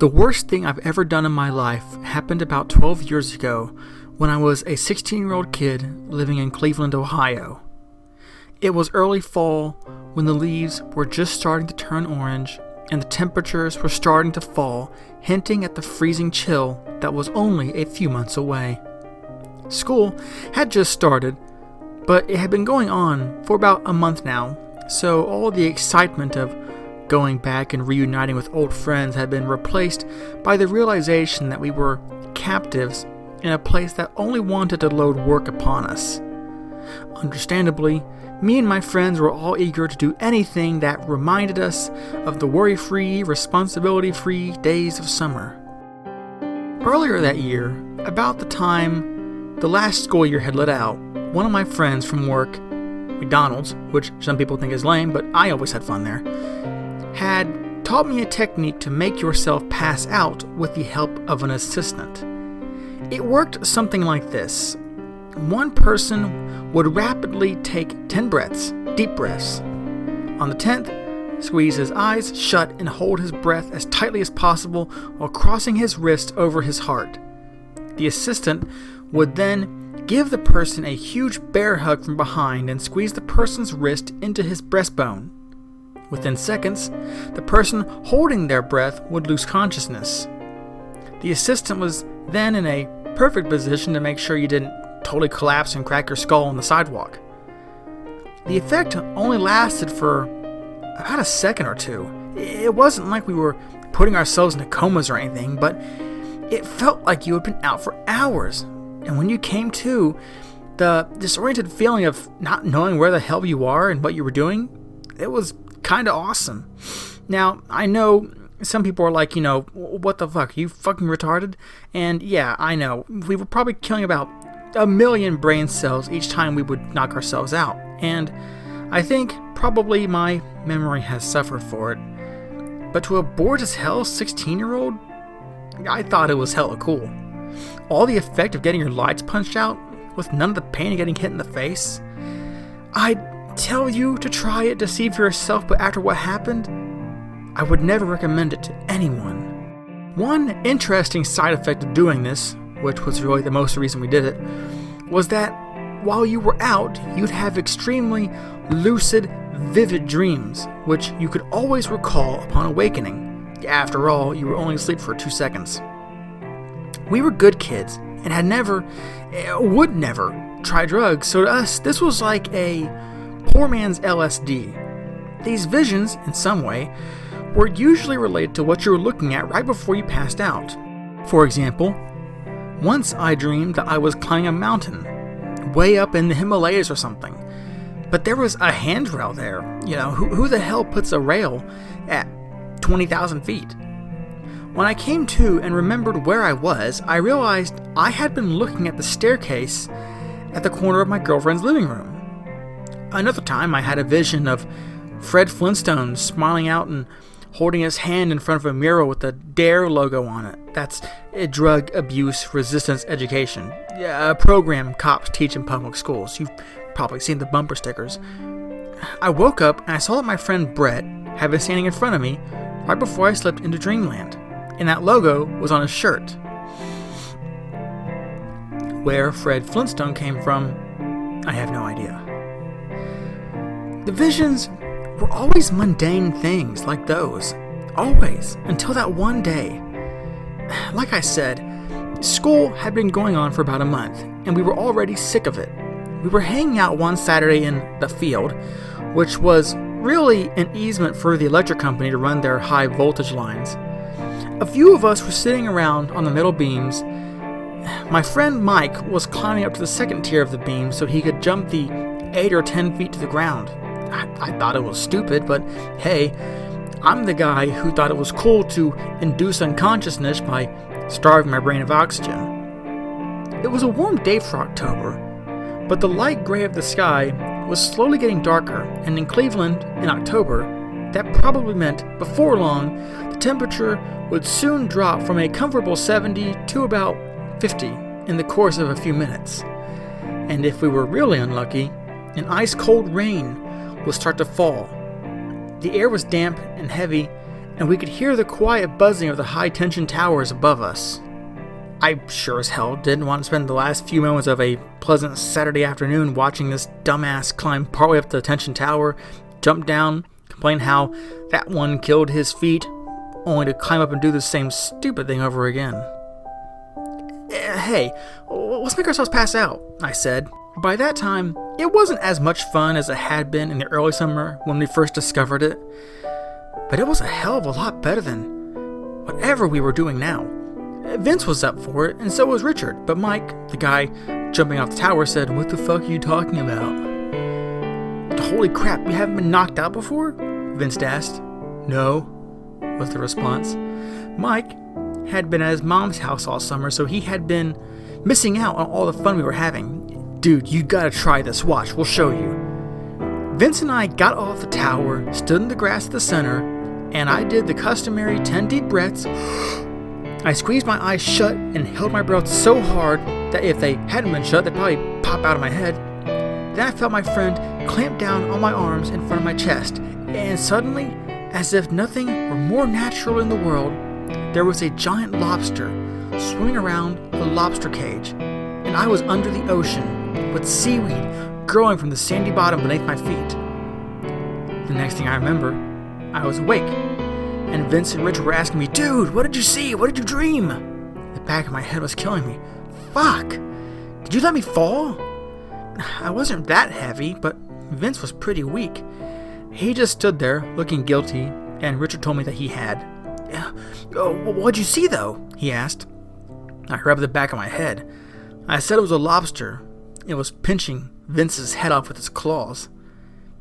The worst thing I've ever done in my life happened about 12 years ago when I was a 16-year-old kid living in Cleveland, Ohio. It was early fall when the leaves were just starting to turn orange and the temperatures were starting to fall, hinting at the freezing chill that was only a few months away. School had just started, but it had been going on for about a month now, so all the excitement of going back and reuniting with old friends had been replaced by the realization that we were captives in a place that only wanted to load work upon us. Understandably, me and my friends were all eager to do anything that reminded us of the worry-free, responsibility-free days of summer. Earlier that year, about the time the last school year had let out, one of my friends from work, McDonald's, which some people think is lame, but I always had fun there, had taught me a technique to make yourself pass out with the help of an assistant. It worked something like this. One person would rapidly take 10 breaths, deep breaths. On the 10th, squeeze his eyes shut and hold his breath as tightly as possible while crossing his wrist over his heart. The assistant would then give the person a huge bear hug from behind and squeeze the person's wrist into his breastbone. Within seconds, the person holding their breath would lose consciousness. The assistant was then in a perfect position to make sure you didn't totally collapse and crack your skull on the sidewalk. The effect only lasted for about a second or two. It wasn't like we were putting ourselves into comas or anything, but it felt like you had been out for hours. And when you came to, the disoriented feeling of not knowing where the hell you are and what you were doing, it was kind of awesome. Now, I know some people are like, what the fuck, are you fucking retarded? And yeah, I know, we were probably killing about 1 million brain cells each time we would knock ourselves out. And I think probably my memory has suffered for it. But to a bored as hell 16-year-old, I thought it was hella cool. All the effect of getting your lights punched out with none of the pain of getting hit in the face. I'd tell you to try it to see for yourself, but after what happened, I would never recommend it to anyone. One interesting side effect of doing this, which was really the most reason we did it, was that while you were out, you'd have extremely lucid, vivid dreams, which you could always recall upon awakening. After all, you were only asleep for 2 seconds. We were good kids and would never try drugs, so to us, this was like a poor man's LSD. These visions, in some way, were usually related to what you were looking at right before you passed out. For example, once I dreamed that I was climbing a mountain, way up in the Himalayas or something, but there was a handrail there. Who the hell puts a rail at 20,000 feet? When I came to and remembered where I was, I realized I had been looking at the staircase at the corner of my girlfriend's living room. Another time I had a vision of Fred Flintstone smiling out and holding his hand in front of a mural with the DARE logo on it. That's Drug Abuse Resistance Education, a program cops teach in public schools. You've probably seen the bumper stickers. I woke up and I saw that my friend Brett had been standing in front of me right before I slipped into dreamland, and that logo was on his shirt. Where Fred Flintstone came from, I have no idea. The visions were always mundane things like those. Always. Until that one day. Like I said, school had been going on for about a month, and we were already sick of it. We were hanging out one Saturday in the field, which was really an easement for the electric company to run their high voltage lines. A few of us were sitting around on the middle beams. My friend Mike was climbing up to the second tier of the beam so he could jump the 8 or 10 feet to the ground. I thought it was stupid, but hey, I'm the guy who thought it was cool to induce unconsciousness by starving my brain of oxygen. It was a warm day for October, but the light gray of the sky was slowly getting darker, and in Cleveland, in October, that probably meant, before long, the temperature would soon drop from a comfortable 70 to about 50 in the course of a few minutes. And if we were really unlucky, an ice-cold rain would start to fall. The air was damp and heavy, and we could hear the quiet buzzing of the high-tension towers above us. I sure as hell didn't want to spend the last few moments of a pleasant Saturday afternoon watching this dumbass climb partway up the tension tower, jump down, complain how that one killed his feet, only to climb up and do the same stupid thing over again. Hey, let's make ourselves pass out, I said. By that time, it wasn't as much fun as it had been in the early summer when we first discovered it, but it was a hell of a lot better than whatever we were doing now. Vince was up for it, and so was Richard, but Mike, the guy jumping off the tower, said, "What the fuck are you talking about?" "Holy crap, you haven't been knocked out before?" Vince asked. "No," was the response. Mike had been at his mom's house all summer, so he had been missing out on all the fun we were having. "Dude, you gotta try this. Watch, we'll show you." Vince and I got off the tower, stood in the grass at the center, and I did the customary 10 deep breaths. I squeezed my eyes shut and held my breath so hard that if they hadn't been shut, they'd probably pop out of my head. Then I felt my friend clamp down on my arms in front of my chest, and suddenly, as if nothing were more natural in the world, there was a giant lobster swimming around a lobster cage, and I was under the ocean with seaweed growing from the sandy bottom beneath my feet. The next thing I remember, I was awake, and Vince and Rich were asking me, "Dude, what did you see? What did you dream?" The back of my head was killing me. Fuck! Did you let me fall? I wasn't that heavy, but Vince was pretty weak. He just stood there, looking guilty, and Richard told me that he had. "What'd you see, though?" he asked. I rubbed the back of my head. I said it was a lobster. It was pinching Vince's head off with its claws.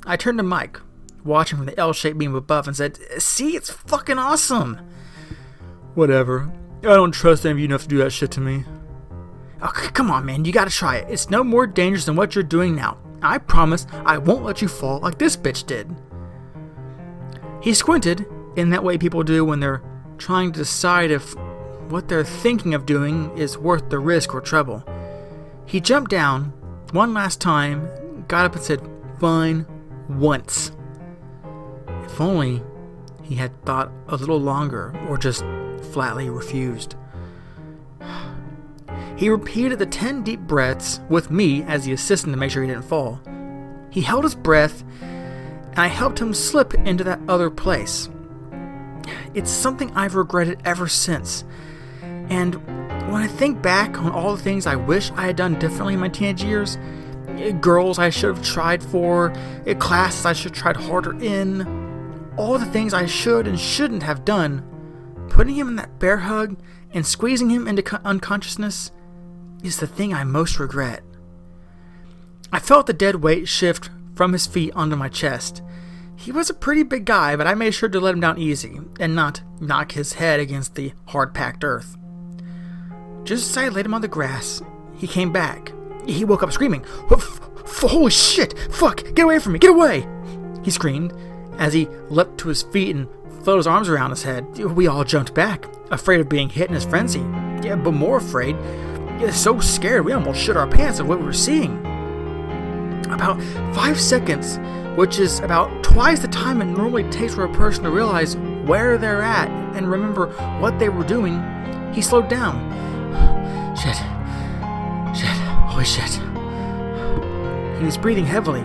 I turned to Mike, watching from the L-shaped beam above, and said, "See, it's fucking awesome." "Whatever. I don't trust any of you enough to do that shit to me." "Oh, come on, man. You gotta try it. It's no more dangerous than what you're doing now. I promise I won't let you fall like this bitch did." He squinted in that way people do when they're trying to decide if what they're thinking of doing is worth the risk or trouble. He jumped down one last time, got up and said, "Fine, once." If only he had thought a little longer or just flatly refused. He repeated the 10 deep breaths with me as the assistant to make sure he didn't fall. He held his breath, and I helped him slip into that other place. It's something I've regretted ever since. And when I think back on all the things I wish I had done differently in my teenage years, girls I should have tried for, classes I should have tried harder in, all the things I should and shouldn't have done, putting him in that bear hug and squeezing him into unconsciousness is the thing I most regret. I felt the dead weight shift from his feet onto my chest. He was a pretty big guy, but I made sure to let him down easy and not knock his head against the hard-packed earth. Just as I laid him on the grass, he came back. He woke up screaming, "Holy shit! Fuck! Get away from me! Get away!" he screamed as he leapt to his feet and filled his arms around his head. We all jumped back, afraid of being hit in his frenzy. But more afraid. So scared we almost shit our pants of what we were seeing. About 5 seconds, which is about twice the time it normally takes for a person to realize where they're at and remember what they were doing, he slowed down. Shit. Holy shit. He was breathing heavily,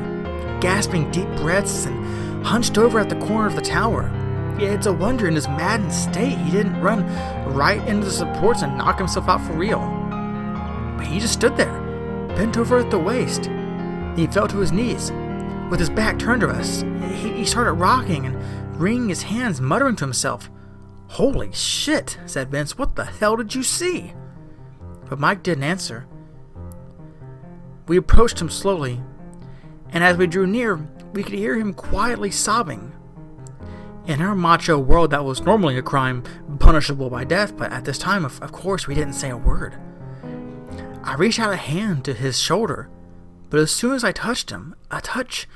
gasping deep breaths, and hunched over at the corner of the tower. It's a wonder in his maddened state he didn't run right into the supports and knock himself out for real. But he just stood there, bent over at the waist. He fell to his knees, with his back turned to us. He started rocking and wringing his hands, muttering to himself. "Holy shit," said Vince. "What the hell did you see?" But Mike didn't answer. We approached him slowly, and as we drew near, we could hear him quietly sobbing. In our macho world, that was normally a crime punishable by death, but at this time, of course, we didn't say a word. I reached out a hand to his shoulder, but as soon as I touched him, a touch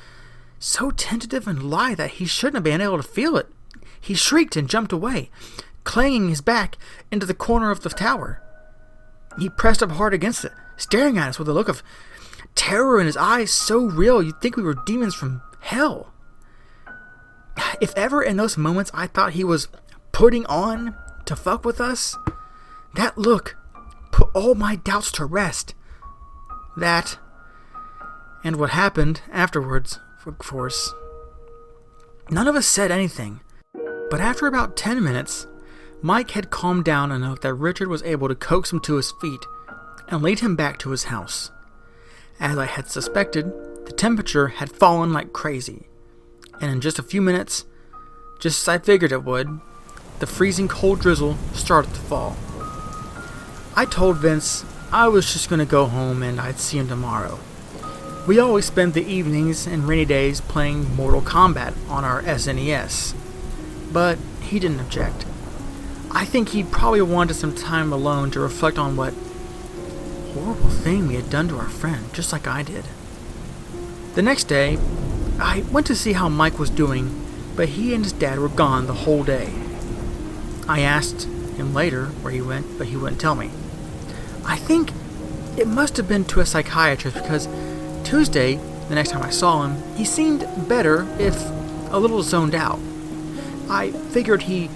so tentative and light that he shouldn't have been able to feel it, he shrieked and jumped away, clanging his back into the corner of the tower. He pressed up hard against it, staring at us with a look of terror in his eyes so real you'd think we were demons from hell. If ever in those moments I thought he was putting on to fuck with us? That look put all my doubts to rest. That, and what happened afterwards, of course. None of us said anything, but after about 10 minutes, Mike had calmed down enough that Richard was able to coax him to his feet and lead him back to his house. As I had suspected, the temperature had fallen like crazy, and in just a few minutes, just as I figured it would, the freezing cold drizzle started to fall. I told Vince I was just going to go home and I'd see him tomorrow. We always spend the evenings and rainy days playing Mortal Kombat on our SNES, but he didn't object. I think he probably wanted some time alone to reflect on what horrible thing we had done to our friend, just like I did. The next day, I went to see how Mike was doing, but he and his dad were gone the whole day. I asked him later where he went, but he wouldn't tell me. I think it must have been to a psychiatrist because Tuesday, the next time I saw him, he seemed better, if a little zoned out. I figured he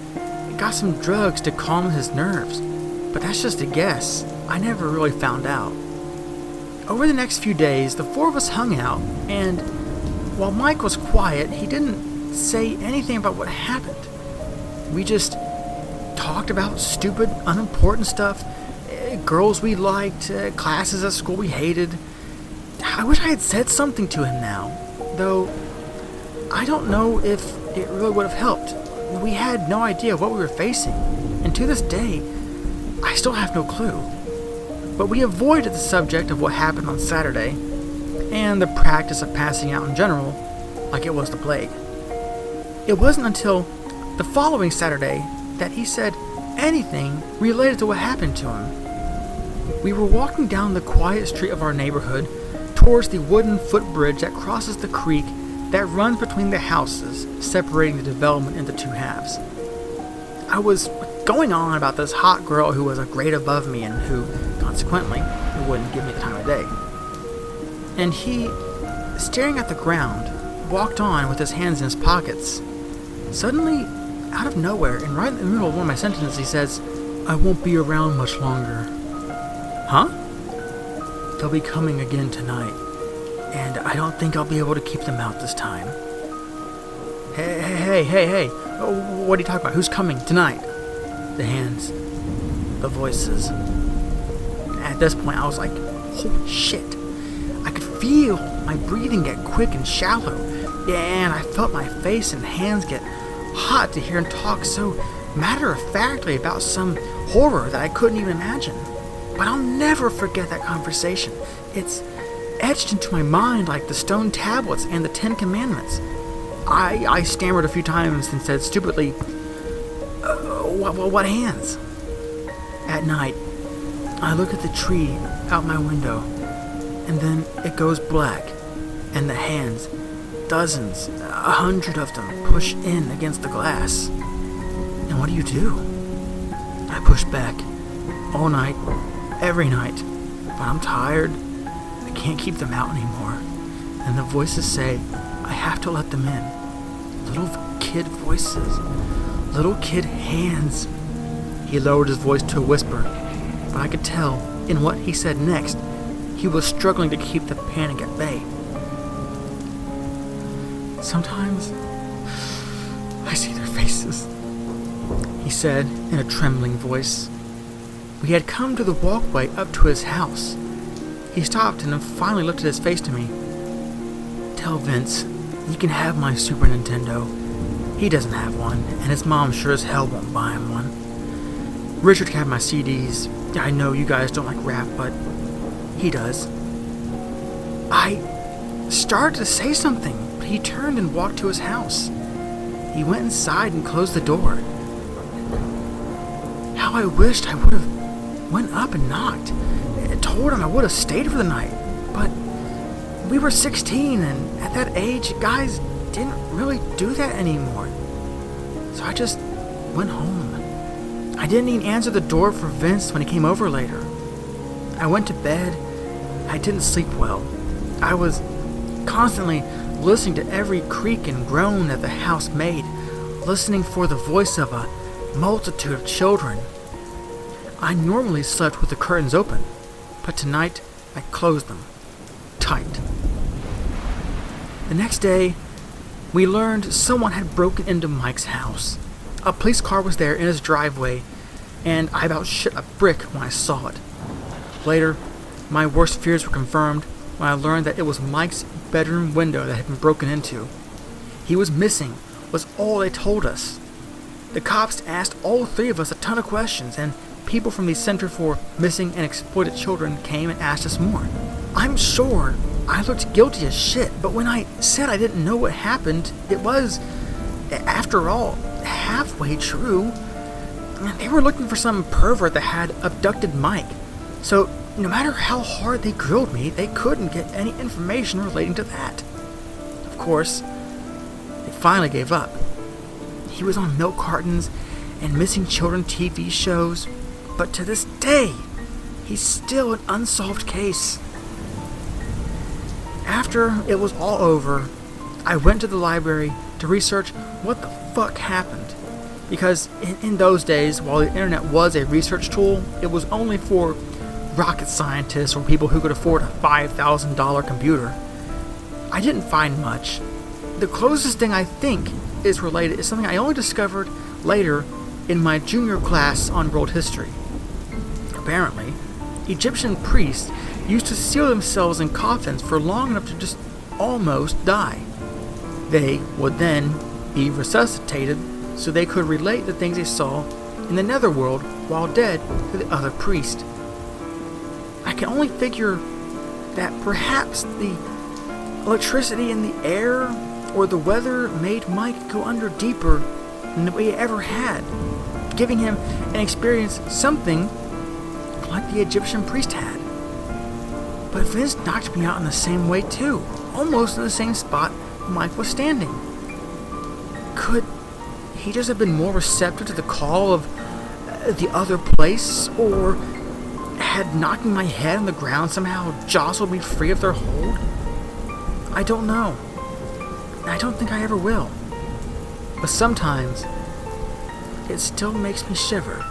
got some drugs to calm his nerves, but that's just a guess. I never really found out. Over the next few days, the four of us hung out, and while Mike was quiet, he didn't say anything about what happened. We just talked about stupid, unimportant stuff, girls we liked, classes at school we hated. I wish I had said something to him now, though I don't know if it really would have helped. We had no idea what we were facing, and to this day, I still have no clue. But we avoided the subject of what happened on Saturday, and the practice of passing out in general, like it was the plague. It wasn't until the following Saturday that he said anything related to what happened to him. We were walking down the quiet street of our neighborhood towards the wooden footbridge that crosses the creek that runs between the houses, separating the development into two halves. I was going on about this hot girl who was a grade above me and who, consequently, wouldn't give me the time of day. And he, staring at the ground, walked on with his hands in his pockets. Suddenly, out of nowhere, and right in the middle of one of my sentences, he says, "I won't be around much longer." Huh? "They'll be coming again tonight, and I don't think I'll be able to keep them out this time." Hey. What are you talking about? Who's coming tonight? The hands. The voices. At this point, I was like, holy shit. I could feel my breathing get quick and shallow, and I felt my face and hands get hot to hear him talk so matter-of-factly about some horror that I couldn't even imagine. But I'll never forget that conversation. It's etched into my mind like the stone tablets and the 10 Commandments. I stammered a few times and said stupidly, what hands? At night, I look at the tree out my window, and then it goes black, and the hands, dozens, 100 of them, push in against the glass. And what do? I push back, all night, every night, but I'm tired. I can't keep them out anymore. And the voices say, I have to let them in. Little kid voices. Little kid hands. He lowered his voice to a whisper, but I could tell, in what he said next, he was struggling to keep the panic at bay. Sometimes, I see their faces, he said in a trembling voice. We had come to the walkway up to his house. He stopped and finally lifted his face to me. Tell Vince, you can have my Super Nintendo. He doesn't have one, and his mom sure as hell won't buy him one. Richard can have my CDs. I know you guys don't like rap, but he does. I started to say something, but he turned and walked to his house. He went inside and closed the door. How I wished I would have went up and knocked. I told him I would have stayed for the night, but we were 16, and at that age, guys didn't really do that anymore. So I just went home. I didn't even answer the door for Vince when he came over later. I went to bed. I didn't sleep well. I was constantly listening to every creak and groan that the house made, listening for the voice of a multitude of children. I normally slept with the curtains open, but tonight I closed them tight. The next day, we learned someone had broken into Mike's house. A police car was there in his driveway, and I about shit a brick when I saw it. Later, my worst fears were confirmed when I learned that it was Mike's bedroom window that had been broken into. He was missing, was all they told us. The cops asked all three of us a ton of questions, and people from the Center for Missing and Exploited Children came and asked us more. I'm sure I looked guilty as shit, but when I said I didn't know what happened, it was, after all, halfway true. They were looking for some pervert that had abducted Mike. So, no matter how hard they grilled me, they couldn't get any information relating to that. Of course, they finally gave up. He was on milk cartons and missing children TV shows, but to this day, he's still an unsolved case. After it was all over, I went to the library to research what the fuck happened. Because in those days, while the internet was a research tool, it was only for rocket scientists or people who could afford a $5,000 computer. I didn't find much. The closest thing I think is related is something I only discovered later in my junior class on world history. Apparently, Egyptian priests used to seal themselves in coffins for long enough to just almost die. They would then be resuscitated so they could relate the things they saw in the netherworld while dead to the other priest. I can only figure that perhaps the electricity in the air or the weather made Mike go under deeper than we ever had, giving him an experience something like the Egyptian priest had. But Vince knocked me out in the same way too, almost in the same spot Mike was standing. Could he just have been more receptive to the call of the other place, or had knocking my head on the ground somehow jostled me free of their hold? I don't know. I don't think I ever will. But sometimes, it still makes me shiver.